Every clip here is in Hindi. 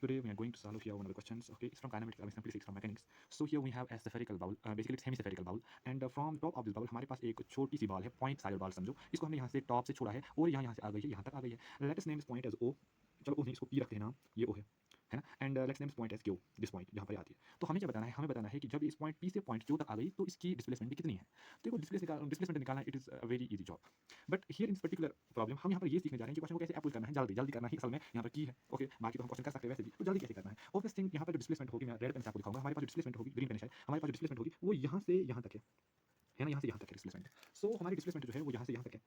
Today we are going to solve here one of the questions. Okay, it's from kinematics. I mean simply it's from mechanics. So here we have a spherical bowl. Basically it's hemispherical bowl. And from top of this bowl हमारे पास एक छोटी सी बॉल है, पॉइंट साइड बॉल समझो. इसको हमने यहाँ से टॉप से छोड़ा है और यहाँ से आ गई है, यहाँ तक आ गई है. Let us name this point as O. चलो O नहीं, इसको P रखते हैं नाम, ये O है ना. And let's name this point as Q, this point यहाँ पर आती है. तो हमें क्या बताना है, हमें बताना है कि जब इस पॉइंट P से पॉइंट Q तक आ गई तो इसकी डिस्प्लेसमेंट कितनी है. तो देखो डिस्प्लेसमेंट निकालना it is a very easy job. But here in particular problem हम यहाँ पर ये सीखने जा रहे हैं कि क्वेश्चन को कैसे अप्रोच करना है, जल्दी जल्दी करना ही असल में यहाँ पर की है. ओके, बाकी तो हम क्वेश्चन कर सकते हैं वैसे भी, तो जल्दी कैसे करना है. ऑब्वियस थिंग यहाँ पर जो डिस्प्लेसमेंट होगी, मैं रेड पेन से आपको दिखाऊंगा. हमारे पास जो डिस्प्लेसमेंट होगी, ग्रीन पेन है शायद, हमारे पास जो डिस्प्लेसमेंट होगी वो यहाँ से यहाँ तक है ना, यहाँ से यहाँ तक है डिस्प्लेसमेंट. सो हमारी डिस्प्लेसमेंट जो है वो यहाँ से यहाँ तक है.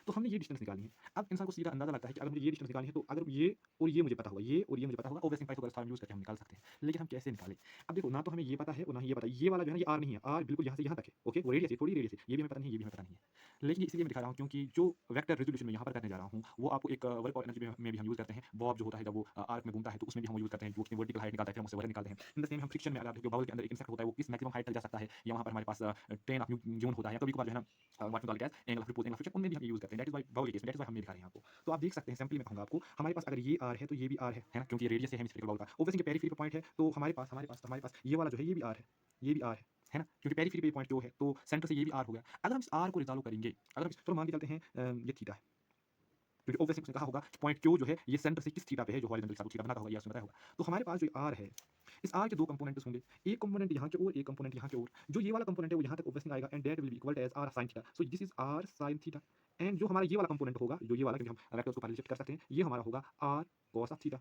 तो हमने ये डिस्टेंस निकालनी है. अब इंसान को सीधा अंदाजा लगता है कि अगर मुझे ये डिस्टेंस निकालनी है तो अगर ये और ये मुझे पता होगा, ये और ये मुझे पता होगा, ऑब्वियसली पाइथागोरस थ्योरम यूज करके हम निकाल सकते हैं. लेकिन हम कैसे निकालें. अब देखो, ना तो हमें ये पता है और ना ही ये पता है. ये वाला जो है ना, ये आर नहीं है, आर बिल्कुल यहाँ से यहाँ तक है. ओके, वो रेडियस है, थोड़ी रेडियस है, ये भी हमें पता नहीं है, ये भी हमें पता नहीं है. लेकिन इसलिए मैं दिखा रहा हूँ क्योंकि जो वेक्टर रेजोल्यूशन में यहाँ पर करने जा रहा हूँ वो आपको एक वर्क और एनर्जी में भी हम यूज करते हैं. बॉब जो होता है जब वो आर्क में घूमता है तो उसमें भी हम यूज करते हैं, जो कि वर्टिकल हाइट निकालता है, फिर हम उससे वर्क निकालते हैं. इन द सेम हम फ्रिक्शन में अगर देखो बाउल के अंदर एक इंसेक्ट होता है वो किस मैक्सिमम हाइट तक जा सकता है, या वहाँ पर हमारे पास ट्रेन ऑफ न्यूटन होता है, कभी कभार जो है ना what we call it as angle of repose, angle of friction, उनमें भी हम यूज करते हैं. दैट इज व्हाई बाउल के केस में, दैट इज व्हाई हम दिखा रहे हैं आपको. तो आप देख सकते हैं, सिंपली मैं कहूँगा आपको, हमारे पास अगर ये आर है तो ये भी आर है ना, क्योंकि ये रेडियस है हेमिस्फेरिकल बॉल का. ऑब्वियसली पेरिफेरी पे पॉइंट है तो हमारे पास ये वाला जो है ये भी आर है, ये भी आर है ना, क्योंकि पेरिफेरी पे पॉइंट जो है तो सेंटर से ये भी आर हो गया. अगर हम इस आर को रिजॉल्व करेंगे, अगर हम चलो मान के चलते हैं ये थीटा है, क्योंकि ऑब्वियसली उसने कहा होगा कि पॉइंट क्यू जो है ये सेंटर से किस थीटा पे है, जो हॉरिजॉन्टल के साथ थीटा बनाता होगा, ये उसने बताया होगा. तो हमारे पास जो आर है, इस आर के दो कंपोनेंट्स होंगे, एक कंपोनेंट यहाँ के और एक कंपोनेंट यहाँ के और. जो ये वाला कंपोनेंट है वो यहाँ तक ऑब्वियसली आएगा and that will be equal to as r sine theta. So this is r sine theta. And जो हमारा ये वाला कंपोनेंट होगा, जो ये वाला, क्योंकि हम वेक्टर्स को पहले शिफ्ट कर सकते हैं, ये हमारा होगा आर कॉस ऑफ थीटा,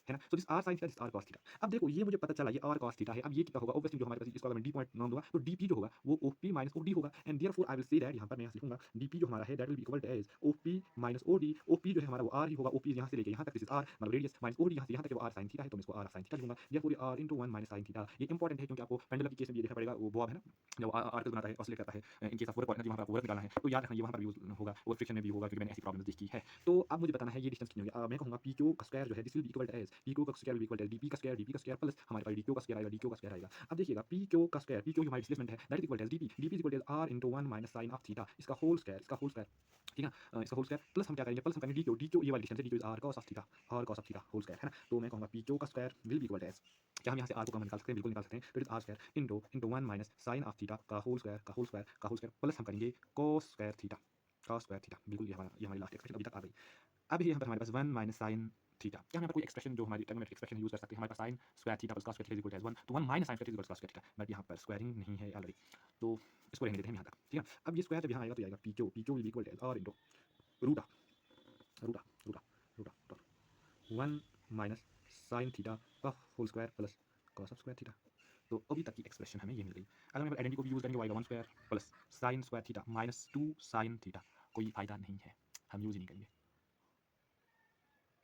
है ना. So this r sine theta, this r cos theta. अब देखो ये मुझे पता चला ये आर कॉस थीटा है. अब ये कितना होगा, ऑब्वियसली जो हमारे पास, इसको अगर मैं डी पॉइंट नाम दूंगा तो डीपी जो होगा वो ओपी माइनस ओडी होगा. And therefore I will say that, यहाँ पर मैं यहाँ से लिखूंगा डीपी जो हमारा है that will be equal to as OP minus OD. OP जो है हमारा वो आर ही होगा, ओपी यहाँ से लेके यहाँ तक, दिस इज आर मतलब रेडियस, माइनस ओडी यहाँ से यहाँ तक वो आर साइन थीटा है, तो मैं इसको आर साइन थीटा लिखूंगा. Therefore r into 1 minus sine theta. ये इंपॉर्टेंट है क्योंकि आपको पेंडुलम की केस में ये देखना पड़ेगा, वो बॉब है ना, जब आर्कल बनाता है, ऑसिलेट करता है, in case of work energy वहाँ पर आपको वर्क निकालना है, तो याद रखना ये वहाँ पर यूज होगा और फ्रिक्शन में भी होगा, क्योंकि मैंने ऐसी प्रॉब्लम देखी है. तो अब मुझे बताना है ये डिस्टेंस कितनी होगी. मैं कहूँगा पी क्यू का स्क्वायर जो है this will be equal to as P Q का square will be equal to DP का स्क्वायर प्लस हमारे पास डी क्यू का स्क्वायर आएगा, डी क्यू का स्क्वायर आएगा. अब देखिएगा पी क्यू का स्क्वायर, पी क्यू हमारी डिस्प्लेसमेंट है, that is equal to DP, DP is equal to R into 1 minus sine of theta, इसका होल स्क्वायर, इसका होल स्क्वायर, ठीक है ना. इसका होल स्क्वायर प्लस हम क्या करेंगे, प्लस हम करेंगे डी क्यू, डी क्यू ये वाली डिस्टेंस है, D Q is r cos of theta, r cos of theta whole square, है ना. तो मैं कहूँगा पी क्यू का square will be equal to as, क्या हम यहाँ से आर को कम निकाल सकते हैं, बिल्कुल निकाल सकते हैं. तो it is r square into into 1 minus sine of theta का होल स्क्वायर, का होल स्क्वायर, का होल स्क्वायर प्लस हम करेंगे cos square theta, cos square theta. बिल्कुल ये हमारी लास्ट एक्सप्रेशन अभी तक आ गई. अब यहाँ पर हमारे पास 1 माइनस साइन थीटा, क्या हम यहाँ पर कोई एक्सप्रेशन जो हमारी ट्रिग्नोमेट्रिक एक्सप्रेशन यूज कर सकते हैं. हमारे पास sine square theta plus cos square theta is equal to 1, तो 1 minus sine square theta is equal to cos square theta, but यहाँ पर स्क्वायरिंग नहीं है ऑलरेडी, तो इसको रहने देते हैं यहाँ तक, ठीक है. अब ये स्क्वायर जब यहाँ आएगा तो आएगा P Q, P Q will be equal to R into root of root of root of root of 1 minus sine theta का whole square plus cos of square theta. तो अभी तक की एक्सप्रेशन हमें ये मिल गई. अगर हम आइडेंटिटी को भी यूज करेंगे, वाई का 1 square plus sign square theta minus 2 sine theta, कोई फायदा नहीं है, हम यूज ही नहीं करेंगे,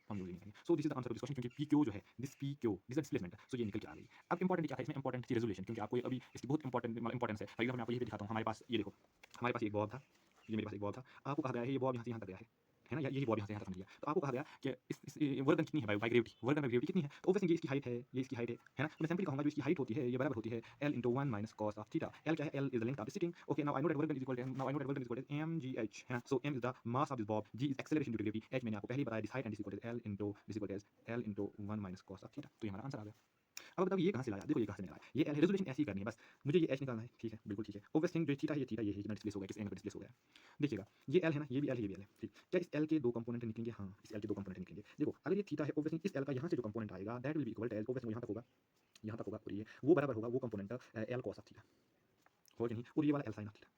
हम यूज नहीं करेंगे. So this is the answer of this question, क्योंकि पी क्यू जो है this P Q this displacement, so ये निकल के आ गई. अब इंपॉर्टेंट क्या था इसमें, इंपॉर्टेंट थी रेजोल्यूशन, क्योंकि आपको अभी इसकी बहुत इंपॉर्टेंस है. फॉर एग्जाम्पल मैं आपको ये भी दिखाता हूँ. हमारे पास ये देखो, हमारे पास एक बॉब था, ये मेरे पास एक बॉब था, आपको कहा गया है ये बॉब यहाँ से यहाँ तक गया है ना, यही बॉब यहाँ से यहाँ तक समझ लिया. तो आपको कहा गया कि इस वर्क कितनी है बाई ग्रेविटी, वर्क ग्रेविटी कितनी है, तो ऑब्वियसली ये इसकी हाइट है, ये इसकी हाइट है ना. तो मैं सिंपली कहूँगा जो इसकी हाइट होती है ये बराबर होती है L into 1 minus cos of theta. L क्या है, L is the length of the string. Okay, now I know that work is equal to, now I know that work is equal to M G H, है ना. So M is the mass of this bob, G is acceleration due to gravity, H मैंने आपको पहले ही बताया this height and this equal to l into this equal to l into 1 minus cos of theta. तो ये हमारा आंसर आ गया. अब बताओ ये कहाँ से लाया, देखो ये कहाँ से लाया, ये एल रेजोल्यूशन ऐसी ही करनी है बस, मुझे ये एच निकालना है, ठीक है, बिल्कुल ठीक है. ऑब्वियस थिंग जो थीटा है, ये थीटा ये है, कितना डिस्प्लेस हो गया, किस एंगल पर डिस्प्लेस हो गया. देखिएगा ये एल है ना, ये भी एल है, ये भी एल है, ठीक. क्या इस एल के दो कंपोनेंट निकलेंगे, हाँ इस एल के दो कंपोनेंट निकलेंगे. देखो अगर ये थीटा है, ऑब्वियसली इस एल का यहाँ से जो कंपोनेंट आएगा that will be equal to l, obviously यहाँ तक होगा, यहाँ तक होगा, और ये वो बराबर होगा वो component L cos of theta, हो कि नहीं, और ये वाला एल साइन ऑफ थीटा,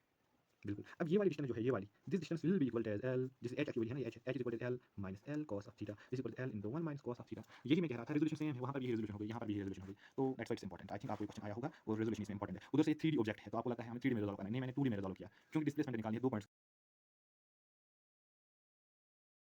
बिल्कुल. अब ये वाली डिस्टेंस जो है, ये वाली this distance will be equal to l, जिसे एच एक्चुअली है ना, h is equal to l minus l cos of theta is equal to l into 1 minus cos of theta. यही मैं कह रहा था, रेजोल्यूशन सेम है, वहाँ पर भी रेजोल्यूशन हो गई, यहाँ पर भी रेजोल्यूशन हो गई. तो that's why it's important. I think आपको क्वेश्चन आया होगा और रेजोल्यूशन इसमें इंपॉर्टेंट है. उधर से 3D ऑब्जेक्ट है तो आपको लगता है हमें 3D में रिजॉल्व करना है, नहीं मैंने 2D में रिजॉल्व किया, क्योंकि डिस्प्लेसमेंट निकालनी है 2 पॉइंट्स